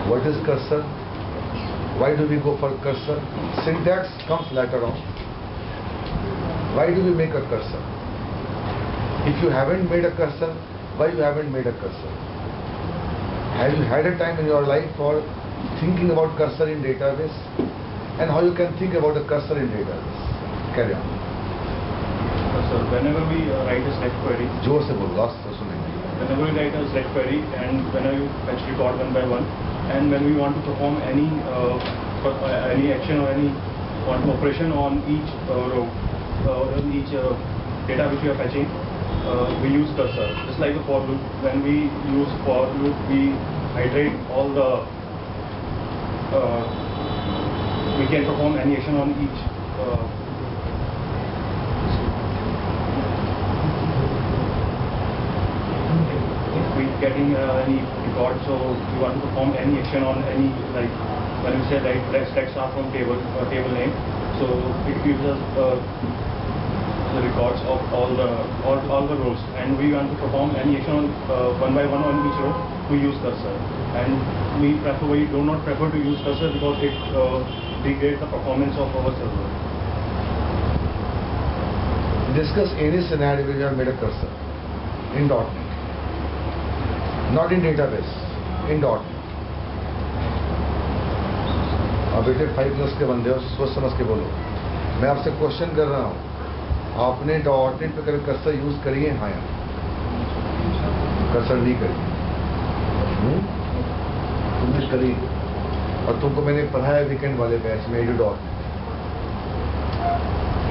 What is cursor? Why do we go for cursor? Syntax comes later on. Why do we make a cursor? If you haven't made a cursor, why you haven't made a cursor? Have you had a time in your life for thinking about cursor in database? And how you can think about a cursor in database? Carry on. So whenever we write a select query, जोर से बोलो, last तो सुनेंगे. whenever we write a select query and whenever we fetch record one by one, and when we want to perform any action or any operation on each row, on each data which we are fetching, we use cursor. Just like the for loop, when we use for loop, we iterate all the, we can perform any action on each we getting any record, so we want to perform any action on any, like when we say like text are from table name, so it gives us the records of all the rows, and we want to perform any action on one by one on each row, we use cursor. And we do not prefer to use cursor because it degrades the performance of our server. Discuss any scenario where you have made a cursor in .NET. Not in database, in .NET. अब बेटे 5+ के बंदे हो, सोच समझ के बोलो. मैं आपसे क्वेश्चन कर रहा हूँ, आपने .NET पे कभी कर्सर यूज करिए? हाँ या कर्सर नहीं करिए? तुमने करी, और तुमको मैंने पढ़ाया वीकेंड वाले बैच में .NET.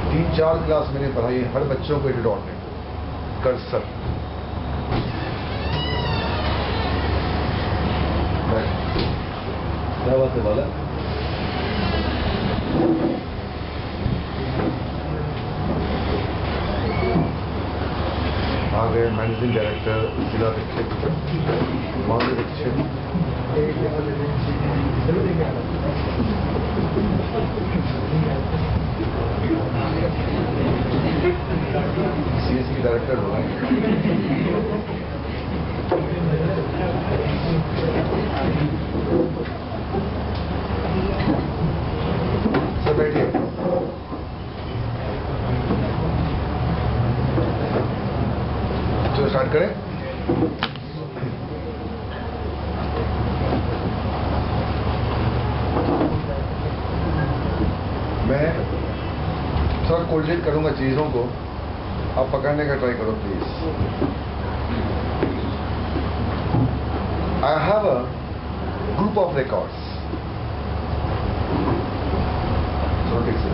3-4 क्लास मैंने पढ़ाई है हर बच्चों को .NET कर्सर. क्या बात है वाला? आ गए मैनेजिंग डायरेक्टर जिला दीक्षित, मौर्य दीक्षित. CS की डायरेक्टर हो गए. सब बैठिए. तो स्टार्ट करें. मैं थोड़ा कोऑर्डिनेट करूंगा चीजों को, आप पकड़ने का ट्राई करो please. I have a group of records. So ठीक से.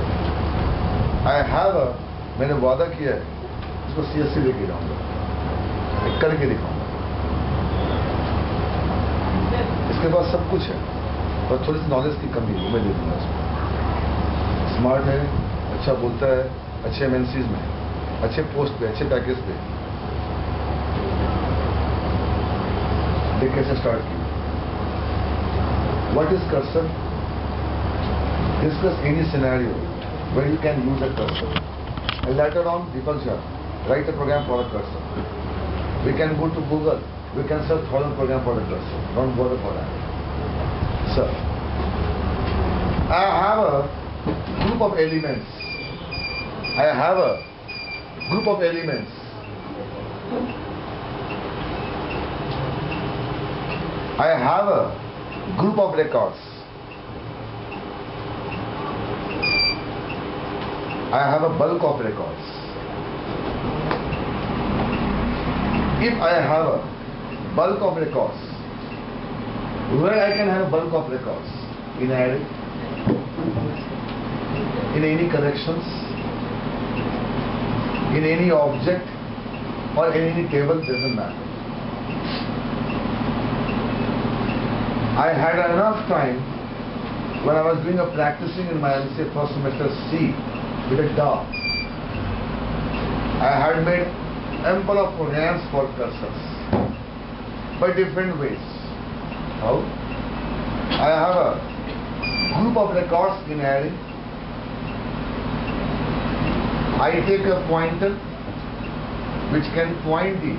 I have a, मैंने वादा किया है इसको CSC लेके जाऊंगा, करके दिखाऊंगा. इसके बाद सब कुछ है, और थोड़ी सी नॉलेज की कमी है, मैं दे दूंगा इसको. स्मार्ट है, अच्छा बोलता है, अच्छे MNCs में, अच्छे पोस्ट पे, अच्छे पैकेज पे. देख कैसे स्टार्ट की. What is cursor? Discuss any scenario where you can use a cursor. And later on, Deepak Shah, write a program for a cursor. We can go to Google. We can search for a program for a cursor. Don't bother for that. Sir, I have a group of elements. I have a group of elements. I have a group of records. I have a bulk of records. If I have a bulk of records, where I can have a bulk of records? In array, in any collections, in any object, or in any table, doesn't matter. I had enough time when I was doing a practicing in my MCA first semester C with a DAW. I had made ample of programs for cursors by different ways. How? I have a group of records in array. I take a pointer which can point the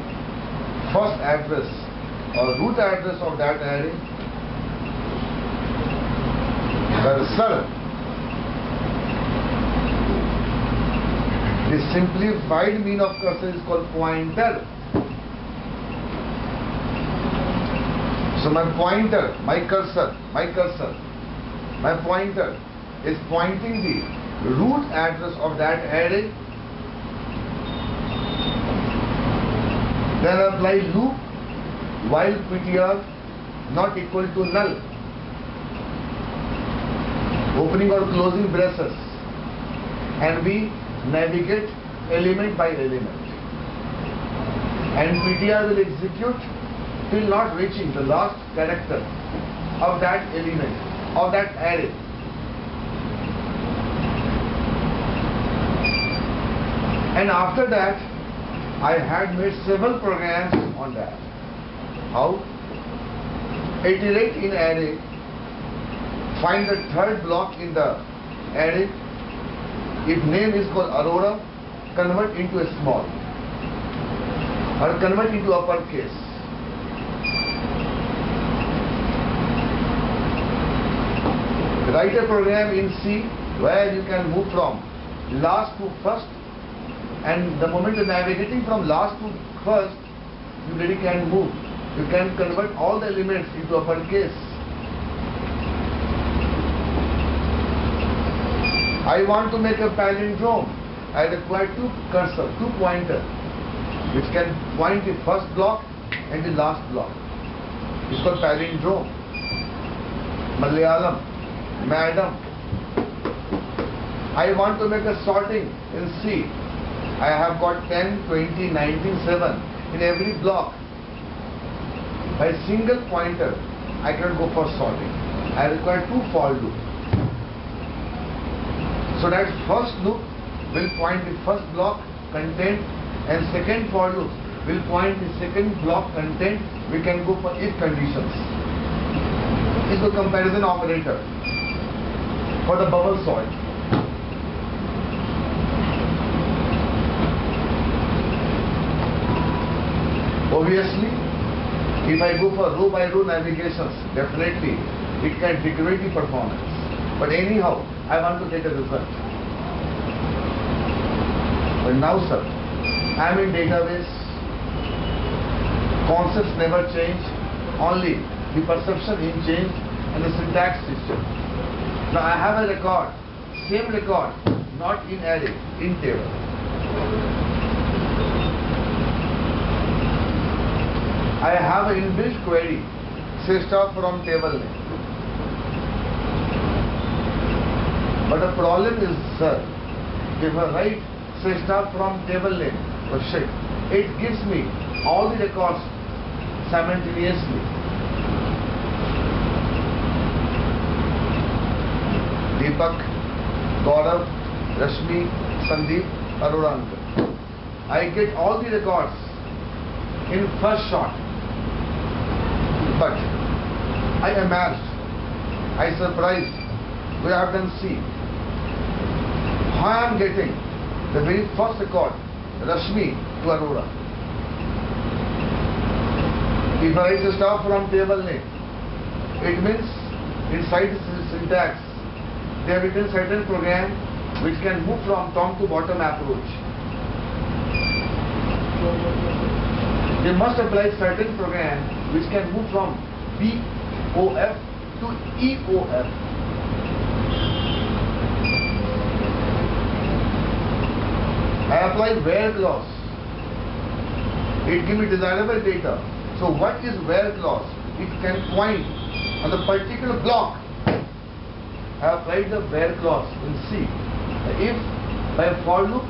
first address or root address of that array cursor. The simplified meaning of cursor is called pointer. So my pointer, my cursor, my pointer is pointing the root address of that array. Then apply loop while ptr not equal to null. Opening or closing braces, and we navigate element by element, and ptr will execute till not reaching the last character of that element of that array. And after that I had made several programs on that. How? Iterate in array, find the third block in the array. If name is called Arora, convert into a small or convert into uppercase. Write a program in C where you can move from last to first, and the moment you're navigating from last to first, you really can move. You can convert all the elements into uppercase. I want to make a palindrome. I require two cursor, two pointer, which can point the first block and the last block. It's called palindrome. Malayalam, madam. I want to make a sorting in C. I have got 10, 20, 19, 7 in every block. By single pointer, I can go for sorting. I require two for loop. So that first loop will point the first block content, and second for loop will point the second block content. We can go for if conditions. This is the comparison operator for the bubble sort. Obviously, if I go for row by row navigations, definitely it can degrade the performance. But anyhow, I want to get a result. But now, sir, I am in database. Concepts never change. Only the perception is changed and the syntax is changed. Now I have a record, same record, not in array, in table. I have an inbuilt query, say start from table name. But the problem is, sir, if I write say start from table name, oh shit, it gives me all the records simultaneously. Deepak, Gaurav, Rashmi, Sandeep, Arora uncle. I get all the records in first shot. But I amazed, I surprised, we have done C. How I am getting the very first record, Rashmi to Arora. If I write start from table name, it means inside the syntax, they have written certain program which can move from top to bottom approach. They must apply certain program which can move from BOF to EOF. I apply where clause. It gives me desirable data. So what is where clause? It can point on the particular block. I applied the where clause in C. The if by a for loop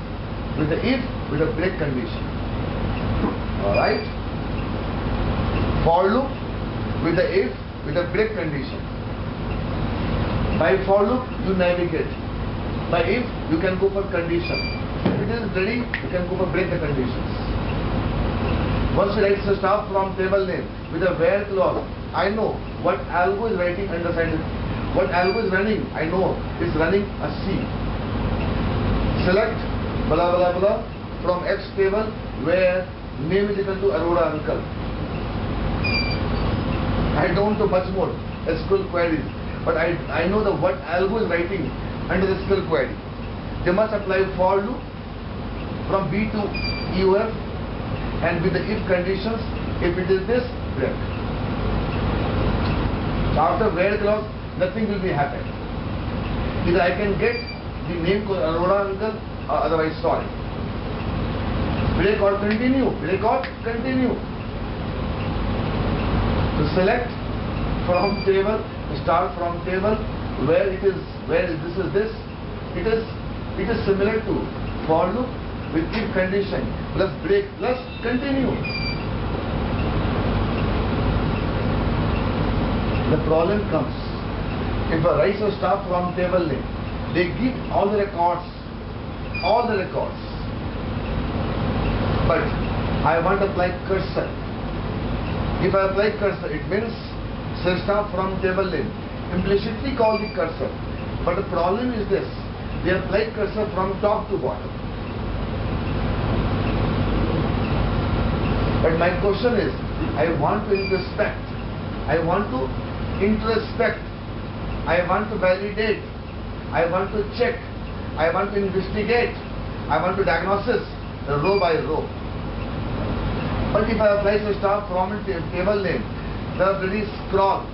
with the if with a break condition. Alright? For loop with the if with a break condition. By for loop you navigate. By if you can go for condition. If it is ready, you can go for break the conditions. Once you write the start from table name with a where clause, I know what algo is writing underside it. What algo is running, I know it's running a C. Select blah blah blah from X table where name is equal to Arora uncle. I don't do much more SQL queries. but I know the what algo is writing under the SQL query. They must apply for loop from B to EOF and with the if conditions. If it is this, break. So after where clause, nothing will be happening. Either I can get the name called Arora uncle or otherwise sorry. Break or continue. Break or continue. To select from table, start from table, where it is, where this is this, it is similar to for loop with if condition plus break plus continue. The problem comes if a write or start from table name, they give all the records, but I want to apply cursor. If I apply cursor, it means start from table name, implicitly call the cursor. But the problem is this, they apply cursor from top to bottom. But my question is, I want to introspect, I want to validate, I want to check, I want to investigate, I want to diagnosis row by row. But if I apply to start from table name, the very scroll,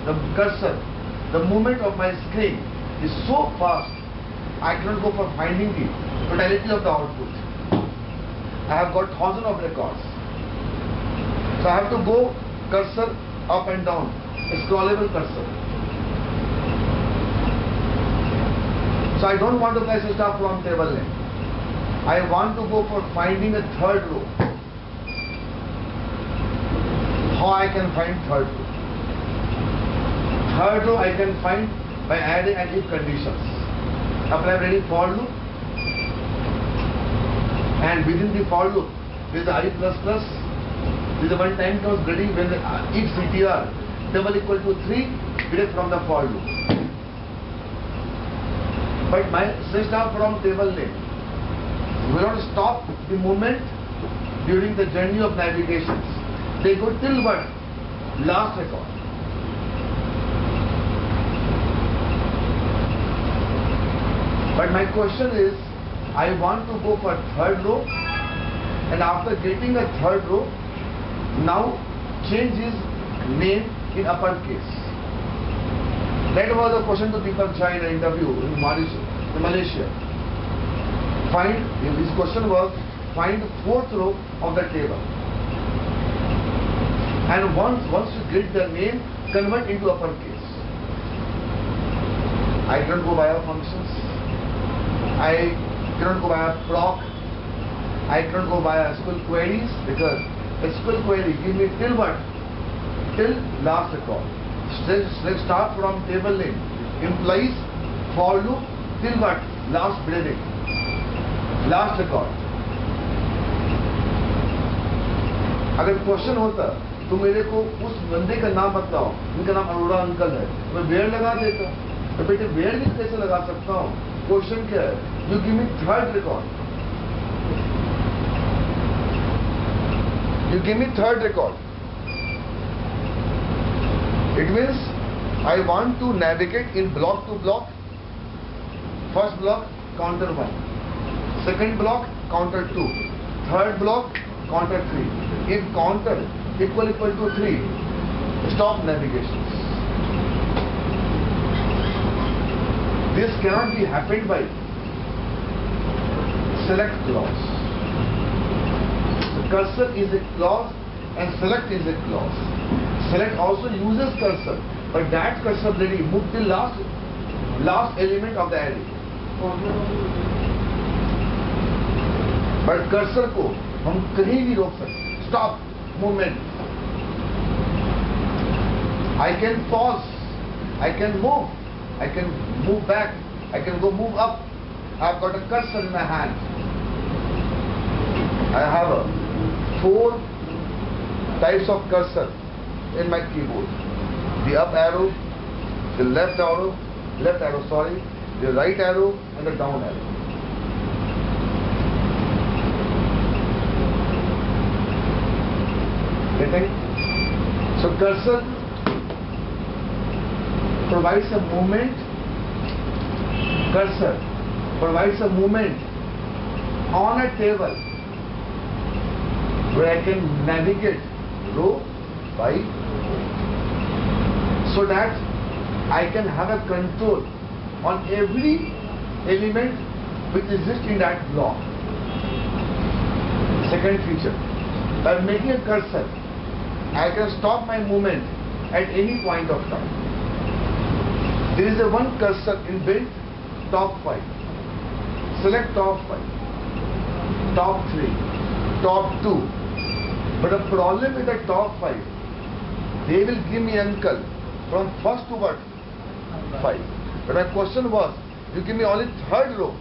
the cursor, the movement of my screen is so fast, I cannot go for finding the totality of the output. I have got thousands of records. So I have to go cursor up and down, a scrollable cursor. So I don't want to apply start from table name. I want to go for finding a third row. How I can find third row? Third row I can find by adding and if conditions. Apply ready for loop, and within the for loop there is the I plus plus. This is one time comes ready when the if CTR double equal to 3 direct from the for loop. But my start from table name will not stop the movement during the journey of navigations. They go till what? Last record. But my question is, I want to go for third row, and after getting a third row, now change his name in uppercase. That was the question to people trying an interview in Malaysia. His question was, find the fourth row of the table. And once you get the name, convert into uppercase. I cannot go via functions. I cannot go via proc. I cannot go via SQL queries, because SQL query give me till what? Till last record. Let's start from table name. Implies for loop till what? Last breathing. Last record. अगर question होता तो मेरे को उस बंदे का नाम बताओ, उनका नाम अरोड़ा अंकल है, मैं वेयर लगा देता। तो बेटे वेयर भी कैसे लगा सकता हूँ? क्वेश्चन क्या है? You give me third record, you give me third record. It means I want to navigate in block to block. First block counter 1, second block counter 2, third block counter 3. If counter equal to 3, stop navigations. This cannot be happened by select clause. Cursor is a clause and select is a clause. Select also uses cursor, but that cursor already moved till last element of the array. But cursor को हम कहीं भी रोक सकते, stop movement. I can pause, I can move, I can move back, I can go move up. I've got a cursor in my hand. I have 4 types of cursor in my keyboard. The up arrow, the left arrow, the right arrow and the down arrow. Getting? So cursor provides a movement, cursor provides a movement on a table where I can navigate row by, so that I can have a control on every element which exists in that block. Second feature, by making a cursor, I can stop my movement at any point of time. There is a one cursor inbuilt, top 5. Select top 5, top 3, top 2. But the problem with the top 5, they will give me uncle from first to what? 5. But my question was, you give me only third row.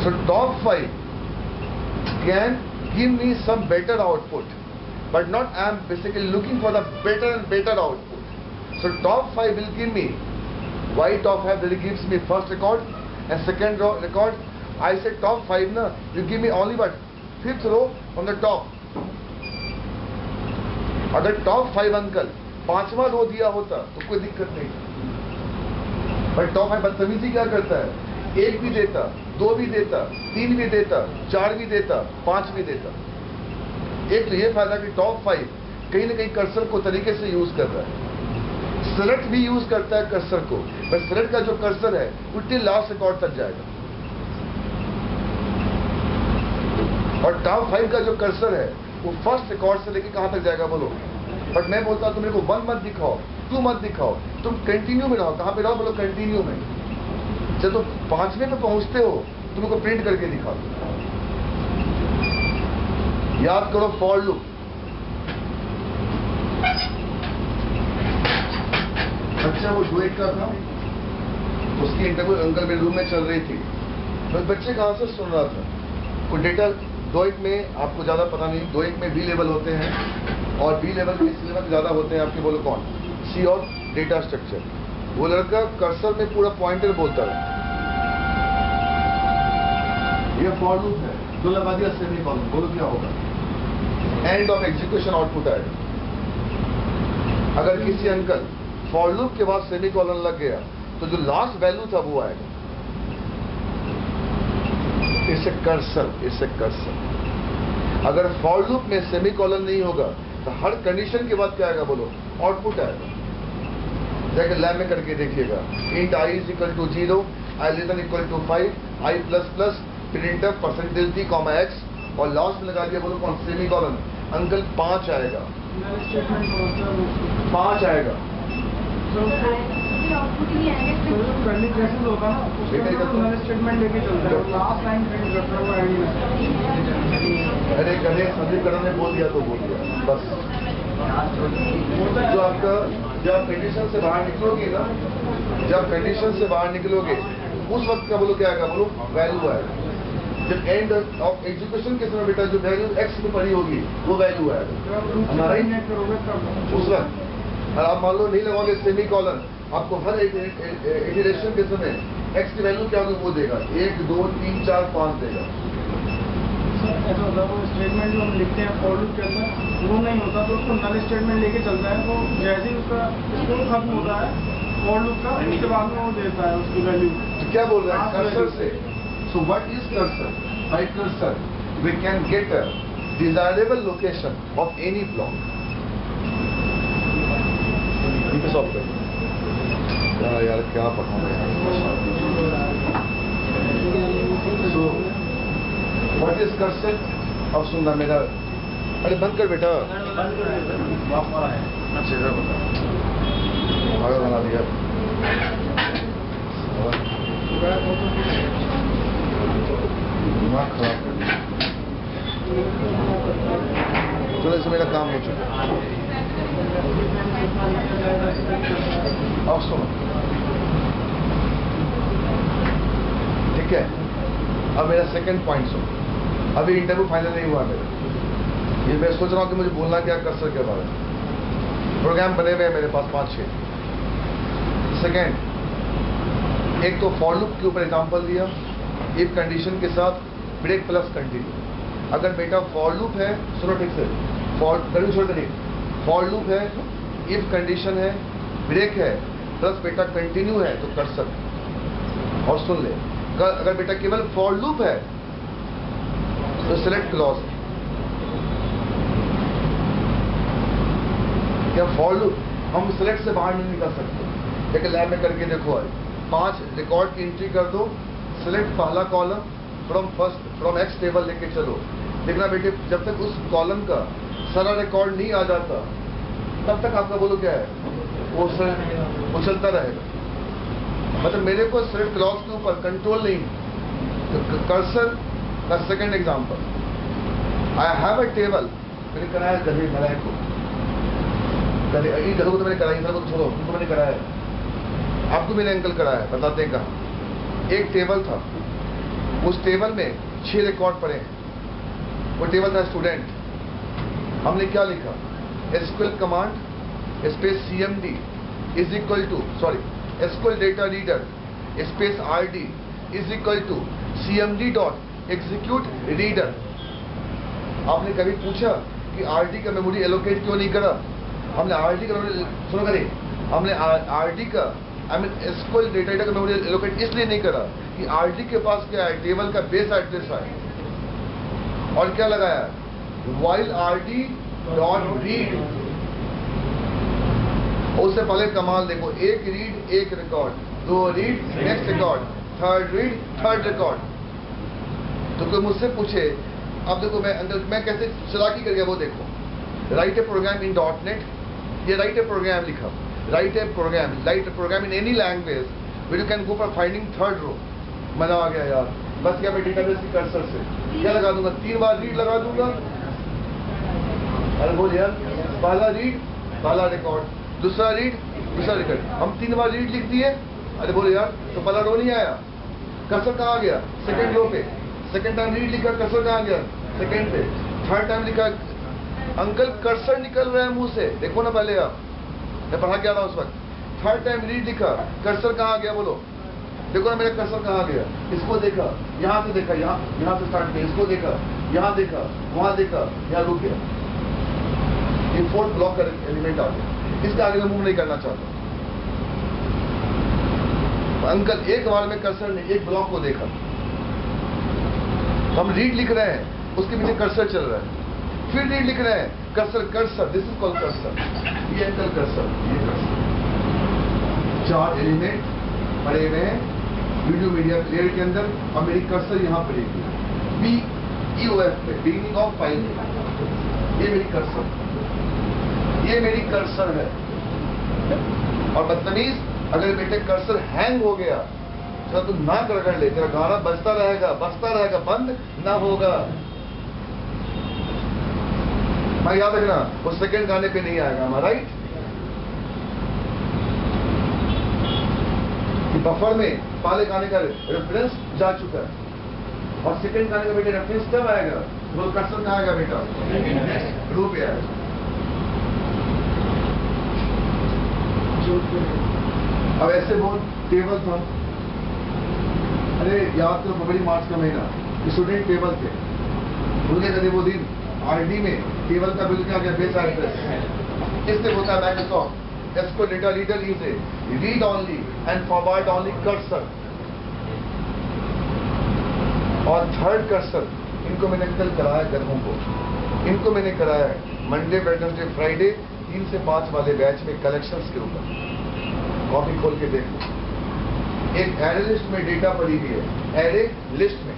So top 5 can give me some better output, but not I am basically looking for the better and better output. So top 5 will give me, why top 5 really gives me first record and second record? I said top 5 na, you give me only what? 5th row from the top. अगर top 5 uncle 5वां रो दिया होता तो कोई दिक्कत नहीं था, पर टॉप 5 बदतमीजी क्या करता है, 1 भी देता, 2 भी देता, 3 भी देता, 4 भी देता, 5 भी देता। एक तो ये फायदा कि टॉप 5 कहीं ना कहीं कर्सर को तरीके से यूज कर रहा है, सेलेक्ट भी यूज करता है कर्सर को, पर सेलेक्ट का जो कर्सर है वो टिल लास्ट रिकॉर्ड तक जाएगा, और टॉप 5 का जो कर्सर है वो फर्स्ट रिकॉर्ड से लेके कहां तक जाएगा बोलो। बट मैं बोलता हूं तुम मेरे को 1 मत दिखाओ, 2 मत दिखाओ, तुम कंटिन्यू में रहो। कहां पे रहो बोलो, कंटिन्यू में। जब तुम 5वें पे पहुंचते हो तुमको प्रिंट करके दिखाओ। याद करो फॉर लूप, बच्चा वो 2-1 का था, उसकी इंटरव्यू अंकल मेरे रूम में चल रही थी, बस बच्चे कहां से सुन रहा था। कोई डेटा 2-1 में आपको ज्यादा पता नहीं, 2-1 में बी लेवल होते हैं और बी लेवल में सी लेवल ज्यादा होते हैं। आपके बोलो कौन, सी और डेटा स्ट्रक्चर। वो लड़का कर्सर में पूरा पॉइंटर बोलता है, ये फॉर लूप है, 2 लगा दिया सेमीकोलन, बोलो क्या होगा, एंड ऑफ एग्जीक्यूशन आउटपुट आएगा। अगर किसी अंकल फॉर लूप के बाद सेमीकोलन लग गया तो जो लास्ट वैल्यू था वो आएगा। इसे कर्सर। अगर फॉर लूप में सेमीकोलन नहीं होगा तो हर कंडीशन के बाद क्या आएगा बोलो, आउटपुट आएगा। जाकर लैब में करके देखिएगा, int I is equal to 0, I less than equal to 5, I plus plus printf percentage d comma x, और लास्ट में लगा दिया बोलो कौन, सेमीकोलन। अंकल 5 आएगा, 5 आएगा। अरे कहे संदीप करण ने बोल दिया तो बोल दिया बस। जो आपका जब कंडीशन से बाहर निकलोगे ना, जब कंडीशन से बाहर निकलोगे उस वक्त का बोलो क्या आएगा बोलो, वैल्यू आएगा। जब एंड ऑफ एजुकेशन के समय बेटा जो वैल्यू एक्स में पड़ी होगी वो वैल्यू आएगा हमारा उस वक्त। और आप मान लो नहीं लगाओगे सेमीकोलन, आपको हर इटरेशन के समय एक्स की वैल्यू क्या होगी वो देगा, 1 2 3 4 5 देगा। ऐसा होता है वो स्टेटमेंट जो हम लिखते हैं फॉर लूप के अंदर वो नहीं होता, तो उसको नल स्टेटमेंट लेके चलता है, तो जैसे ही उसका स्कोर खत्म होता है फॉर लूप का, उसके बाद में वो देता है उसकी वैल्यू। तो क्या बोल रहा है कर्सर से। So what is cursor? By cursor we can get a desirable location of any block. यार क्या पढ़ाऊं सो व्हाट इज कर्सर? अब सुनना मेरा, अरे बंद कर बेटा, अच्छा बता भागा बना दिया। दिमाग खराब कर दिया। चलो इससे मेरा काम हो चुका। अब सुनो, ठीक है, अब मेरा सेकंड पॉइंट सुनो। अभी इंटरव्यू फाइनल नहीं हुआ मेरा, ये मैं सोच रहा हूँ कि मुझे बोलना क्या कर्सर के बारे में। प्रोग्राम बने हुए हैं मेरे पास 5-6। सेकंड, एक तो फॉर लूप के ऊपर एग्जांपल दिया, इफ कंडीशन के साथ ब्रेक प्लस कंटिन्यू। अगर बेटा फॉर लूप है, सुनो ठीक से, फॉर लूप है, इफ कंडीशन है, ब्रेक है प्लस बेटा कंटिन्यू है तो कर्सर। और सुन ले, अगर बेटा केवल फॉर लूप है तो सिलेक्ट क्लॉज। क्या फॉर लूप हम सिलेक्ट से बाहर नहीं निकल सकते। एक लैब में करके देखो, आज 5 रिकॉर्ड की एंट्री कर दो, सिलेक्ट पहला कॉलम फ्रॉम एक्स टेबल लेके चलो। देखना बेटे, जब तक उस कॉलम का सारा रिकॉर्ड नहीं आ जाता तब तक आपका बोलो क्या है, वो उछलता रहेगा। मतलब मेरे को सिलेक्ट क्लॉज के ऊपर कंट्रोल नहीं। तो कर्सर का second example, I have a table. मैंने कराया गधे मलाई को, गधों को तो मैंने कराई, को छोड़ो, उनको मैंने कराया, आपको मैंने अंकल कराया, बताते हैं कहा। एक टेबल था, उस टेबल में 6 रिकॉर्ड पड़े हैं। वो टेबल था स्टूडेंट। हमने क्या लिखा, SQL command space cmd is equal to SQL data reader space rd is equal to cmd dot execute reader. आपने कभी पूछा कि rd का मेमोरी एलोकेट क्यों नहीं करा? हमने rd का मेमोरी, सुनो करें, हमने rd का एसक्यूएल डेटा का मेमोरी एलोकेट इसलिए नहीं करा कि rd के पास क्या है, टेबल का बेस एड्रेस है। और क्या लगाया, while rd डॉट रीड। उससे पहले कमाल देखो, एक रीड एक record, 2 read next record, 3rd read 3rd record. तो कोई मुझसे पूछे, अब देखो मैं कैसे चालाकी कर गया वो देखो। Write a program in .NET, ये राइट ए प्रोग्राम लिखा, write a program in any language where you can go for finding 3rd row. मजा आ गया यार। बस क्या मैं डेटाबेस की कर्सर से क्या लगा दूंगा, 3 बार रीड लगा दूंगा। अरे बोल यार, पहला रीड पहला रिकॉर्ड, दूसरा रीड दूसरा रिकॉर्ड, हम 3 बार रीड लिख दिए। अरे बोलो यार, तो पहला रो नहीं आया, कर्सर कहाँ गया, सेकंड रो पे। सेकंड टाइम रीड लिखा, कर्सर कहाँ गया, सेकंड पे। 3rd टाइम लिखा, अंकल कर्सर निकल रहा है मुंह से, देखो ना पहले आप, मैं पढ़ा के आ रहा हूँ उस वक्त। 3rd टाइम रीड लिखा, कर्सर कहाँ गया बोलो, देखो ना मेरा कर्सर कहाँ गया। इसको देखा, यहाँ से देखा, यहाँ से स्टार्ट किया, इसको देखा, यहाँ देखा, वहां देखा, यहाँ रुक गया। ये 4th ब्लॉक का एलिमेंट आ गया। इसका आगे मैं मूव नहीं करना चाहता। अंकल एक बार में कर्सर ने एक ब्लॉक को देखा, हम रीड लिख रहे हैं, उसके पीछे कर्सर चल रहा है, फिर रीड लिख रहे हैं, cursor, this is called cursor. ये अंकल कर्सर, ये कर्सर, 4 एलिमेंट पड़े हुए हैं वीडियो मीडिया प्लेयर के अंदर, और मेरी कर्सर यहाँ पड़ेगी BEOF पे, बिगिनिंग ऑफ फाइल। ये मेरी कर्सर, ये मेरी कर्सर है। और बदतमीज, अगर बेटे कर्सर हैंग हो गया तो तू ना कर ले, तेरा गाना बजता रहेगा, बंद ना होगा। मैं याद रखना, वो सेकंड गाने पे नहीं आएगा हमारा, राइट। बफर में पहले गाने का रेफरेंस जा चुका है, और सेकंड गाने का बेटे रेफरेंस कब आएगा, वो कर्सर कहाँ आएगा बेटा, रो पे आएगा। अब ऐसे बहुत टेबल था, अरे याद तो फरवरी मार्च का महीना, स्टूडेंट टेबल थे, भूल गए वो दिन। RD में टेबल का बिल क्या गया, बेस एड्रेस। इससे होता है Microsoft SQL data reader is A read only and forward only cursor. और 3rd कर्सर, इनको मैंने कल कराया गधों को, इनको मैंने कराया मंडे वेडनेसडे फ्राइडे 3 से 5 वाले बैच में कलेक्शंस के ऊपर। कॉपी खोल के देखो, एक एरे लिस्ट में डेटा पड़ी हुई है, एरे लिस्ट में,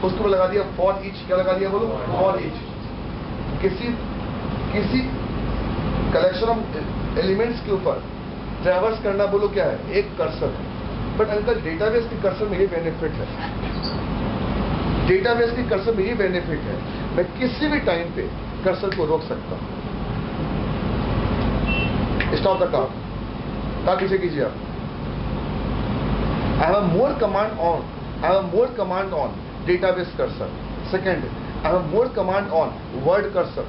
उसको लगा दिया फॉर ईच। क्या लगा दिया बोलो, फॉर ईच। किसी कलेक्शन ऑफ एलिमेंट्स के ऊपर ट्रैवर्स करना बोलो क्या है, एक कर्सर है। बट अंकल डेटाबेस की कर्सर में ये बेनिफिट है, डेटाबेस की कर्सर में ये बेनिफिट है, मैं किसी भी टाइम पे कर्सर को रोक सकता हूं। स्टॉप द कार्ड पीछे कीजिए आप। I have more command on database cursor. Second, I have more command on word cursor.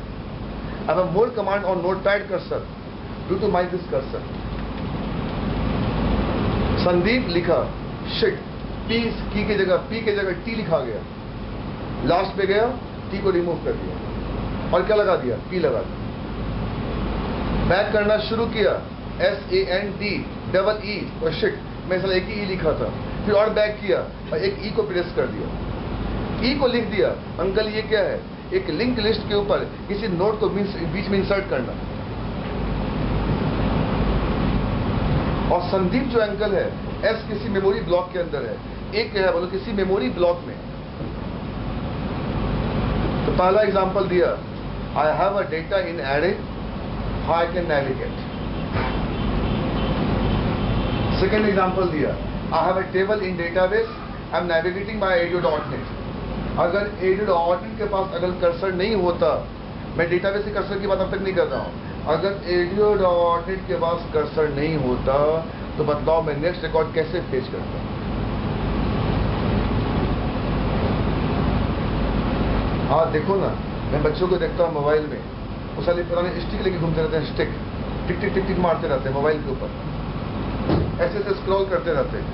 I have more command on notepad cursor due to my this cursor. Sandeep लिखा, shit, P की जगह T लिखा गया, last पे गया, T को remove कर दिया और क्या लगा दिया, P लगा दिया। बैक करना शुरू किया, SANDEE और शिट, मैं साला एक ही ई लिखा था, फिर और बैक किया और एक ई को प्रेस कर दिया, ई को लिख दिया। अंकल ये क्या है? एक लिंक लिस्ट के ऊपर किसी नोट को बीच में इंसर्ट करना। और संदीप जो अंकल है, एस किसी मेमोरी ब्लॉक के अंदर है, एक क्या है बोलो किसी मेमोरी ब्लॉक में। तो पहला एग्जांपल दिया, I have a data in array, how I can navigate. Second example दिया, I have a table in database, I am navigating by ADO.NET। अगर ADO.NET के पास अगर कर्सर नहीं होता, मैं डेटाबेस के कर्सर की बात अब तक नहीं कर रहा हूं, अगर ADO.NET के पास कर्सर नहीं होता तो बताओ मैं नेक्स्ट रिकॉर्ड कैसे फेच करता? हाँ देखो ना, मैं बच्चों को देखता हूँ मोबाइल में, वो साले पुराने स्टिक लेके घूमते रहते हैं, स्टिक टिक टिक टिक टिक मारते रहते हैं मोबाइल के ऊपर, ऐसे ऐसे स्क्रॉल करते रहते हैं।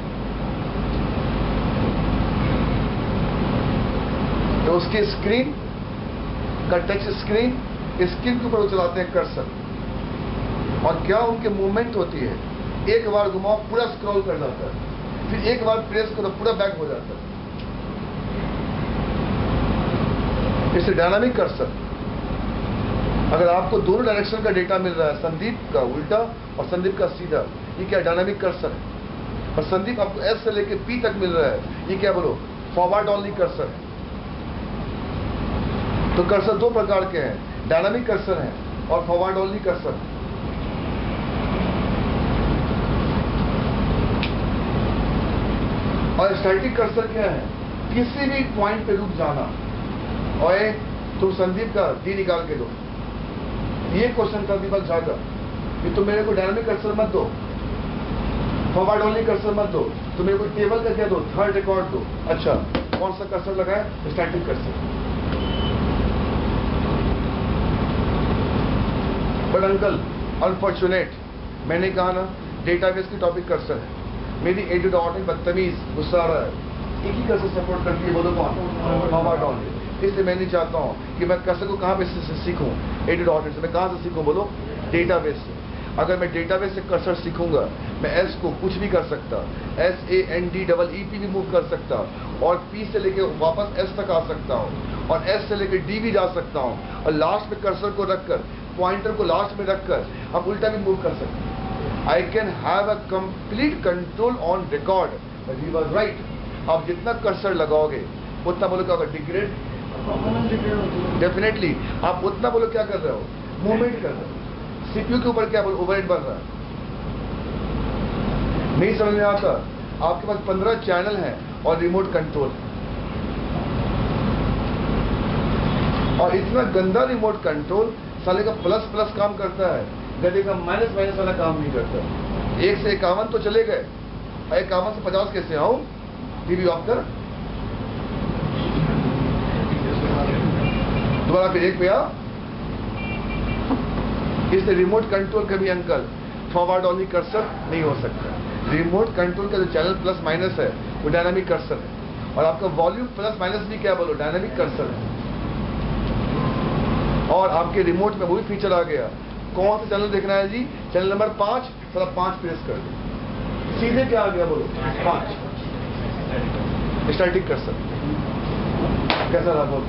तो उसकी स्क्रीन का टच स्क्रीन के ऊपर वो चलाते हैं कर्सर, और क्या उनके मूवमेंट होती है, एक बार घुमाओ पूरा स्क्रॉल कर जाता है, फिर एक बार प्रेस करो पूरा बैक हो जाता है। इससे डायनामिक कर्सर। अगर आपको दोनों डायरेक्शन का डेटा मिल रहा है, संदीप का उल्टा और संदीप का सीधा, ये क्या डायनामिक कर्सर है। और संदीप आपको एस से लेके पी तक मिल रहा है, ये क्या बोलो फॉरवर्ड ओनली कर्सर है। तो कर्सर दो प्रकार के हैं, डायनामिक कर्सर है और फॉरवर्ड ओनली कर्सर। और स्टैटिक कर्सर क्या है? किसी भी पॉइंट पे रुक जाना। और तुम संदीप का डी निकाल के दो, ये क्वेश्चन था दीपक झा का कि तुम मेरे को डायनामिक कर्सर मत दो, फॉरवर्ड ओनली कर्सर मत दो, तुम मेरे को टेबल का क्या दो, थर्ड रिकॉर्ड दो। अच्छा कौन सा कर्सर लगाए? Static cursor. But uncle unfortunate, मैंने कहा ना डेटाबेस की टॉपिक कर्सर है, मेरी ADO.NET बदतमीज गुस्सा आ रहा है, एक ही कर्सर सपोर्ट करती है, बोलो कौन? Forward only. इसलिए मैं नहीं चाहता हूं कि मैं कर्सर को कहां पे से सीखूं, ADO.NEट से। मैं कहां से सीखूं बोलो? डेटाबेस से। अगर मैं डेटाबेस से कर्सर सीखूंगा, मैं एस को कुछ भी कर सकता, SANDEEP भी मूव कर सकता, और पी से लेके वापस एस तक आ सकता हूं, और एस से लेके डी भी जा सकता हूं, और लास्ट में कर्सर को रखकर, पॉइंटर को लास्ट में रखकर आप उल्टा भी मूव कर सकते हैं। I can have a complete control on record. But he was right. आप जितना कर्सर लगाओगे उतना बोलो क्या होगा? Degrade definitely. आप उतना बोलो क्या कर रहे हो? मूवमेंट कर रहे हो। सीपीयू के ऊपर क्या बोलो? ओवरहेड बन रहा है। नहीं समझ में आता? आपके पास 15 चैनल हैं और रिमोट कंट्रोल, और इतना गंदा रिमोट कंट्रोल, साले का प्लस प्लस काम करता है, गधे का माइनस माइनस वाला काम नहीं करता। 1 से 51 तो चले गए, 51 से 50 कैसे आऊं? टीवी ऑफ कर, दोबारा फिर 1 पे आ। इसलिए रिमोट कंट्रोल कभी अंकल फॉरवर्ड ओनली कर्सर नहीं हो सकता। रिमोट कंट्रोल का जो चैनल प्लस माइनस है वो डायनामिक कर्सर है, और आपका वॉल्यूम प्लस माइनस भी क्या बोलो? डायनामिक कर्सर है। और आपके रिमोट में वो भी फीचर आ गया, कौन सा चैनल देखना है जी? चैनल नंबर 5, सारा 5 प्रेस कर दो, सीधे क्या आ गया बोलो? 5। Static cursor. कैसा रहा बोल?